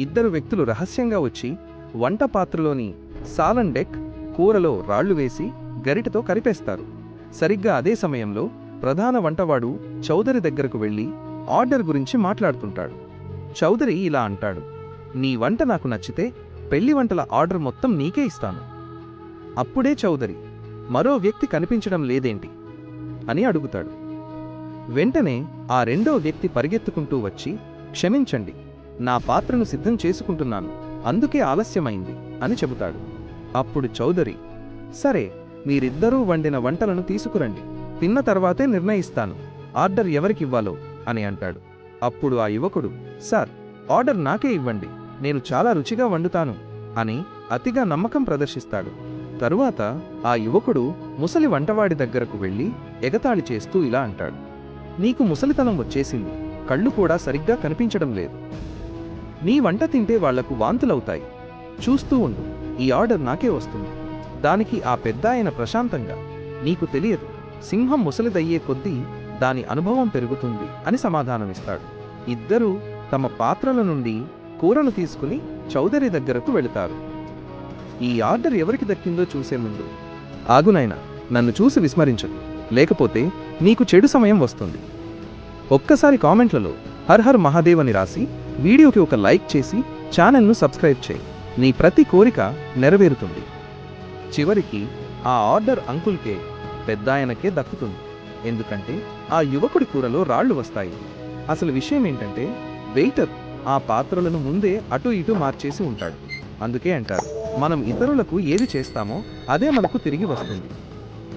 ఇద్దరు వ్యక్తులు రహస్యంగా వచ్చి వంట పాత్రలోని సాలన్ డెక్ కూరలో రాళ్లు వేసి గరిటతో కరిపేస్తారు. సరిగ్గా అదే సమయంలో ప్రధాన వంటవాడు చౌదరి దగ్గరకు వెళ్ళి ఆర్డర్ గురించి మాట్లాడుతుంటాడు. చౌదరి ఇలా అంటాడు, నీ వంట నాకు నచ్చితే పెళ్లి వంటల ఆర్డర్ మొత్తం నీకే ఇస్తాను. అప్పుడే చౌదరి, మరో వ్యక్తి కనిపించడం లేదేంటి అని అడుగుతాడు. వెంటనే ఆ రెండో వ్యక్తి పరిగెత్తుకుంటూ వచ్చి, క్షమించండి, నా పాత్రను సిద్ధం చేసుకుంటున్నాను, అందుకే ఆలస్యమైంది అని చెబుతాడు. అప్పుడు చౌదరి, సరే, మీరిద్దరూ వండిన వంటలను తీసుకురండి, తిన్న తర్వాతే నిర్ణయిస్తాను ఆర్డర్ ఎవరికివ్వాలో అని అంటాడు. అప్పుడు ఆ యువకుడు, సార్, ఆర్డర్ నాకే ఇవ్వండి, నేను చాలా రుచిగా వండుతాను అని అతిగా నమ్మకం ప్రదర్శిస్తాడు. తరువాత ఆ యువకుడు ముసలి వంటవాడి దగ్గరకు వెళ్ళి ఎగతాళి చేస్తూ ఇలా అంటాడు, నీకు ముసలితనం వచ్చేసింది, కళ్ళు కూడా సరిగ్గా కనిపించడం లేదు, నీ వంట తింటే వాళ్లకు వాంతులవుతాయి, చూస్తూ ఉండు, ఈ ఆర్డర్ నాకే వస్తుంది. దానికి ఆ పెద్దాయన ప్రశాంతంగా, నీకు తెలియదు, సింహం ముసలిదయ్యే కొద్దీ దాని అనుభవం పెరుగుతుంది అని సమాధానమిస్తాడు. ఇద్దరూ తమ పాత్రల నుండి కూరను తీసుకుని చౌదరి దగ్గరకు వెళుతారు. ఈ ఆర్డర్ ఎవరికి దక్కిందో చూసే ముందు, ఆగునైనా, నన్ను చూసి విస్మరించదు, లేకపోతే నీకు చెడు సమయం వస్తుంది. ఒక్కసారి కామెంట్లలో హర్ హర్ మహాదేవ్ అని రాసి వీడియోకి ఒక లైక్ చేసి ఛానల్ను సబ్స్క్రైబ్ చేయి. నీ ప్రతి కోరిక నెరవేరుతుంది. చివరికి ఆ ఆర్డర్ అంకుల్కే, పెద్దాయనకే దక్కుతుంది. ఎందుకంటే ఆ యువకుడి కూరలో రాళ్లు వస్తాయి. అసలు విషయం ఏంటంటే వెయిటర్ ఆ పాత్రలను ముందే అటు ఇటు మార్చేసి ఉంటాడు. అందుకే అంటారు, మనం ఇతరులకు ఏది చేస్తామో అదే మనకు తిరిగి వస్తుంది.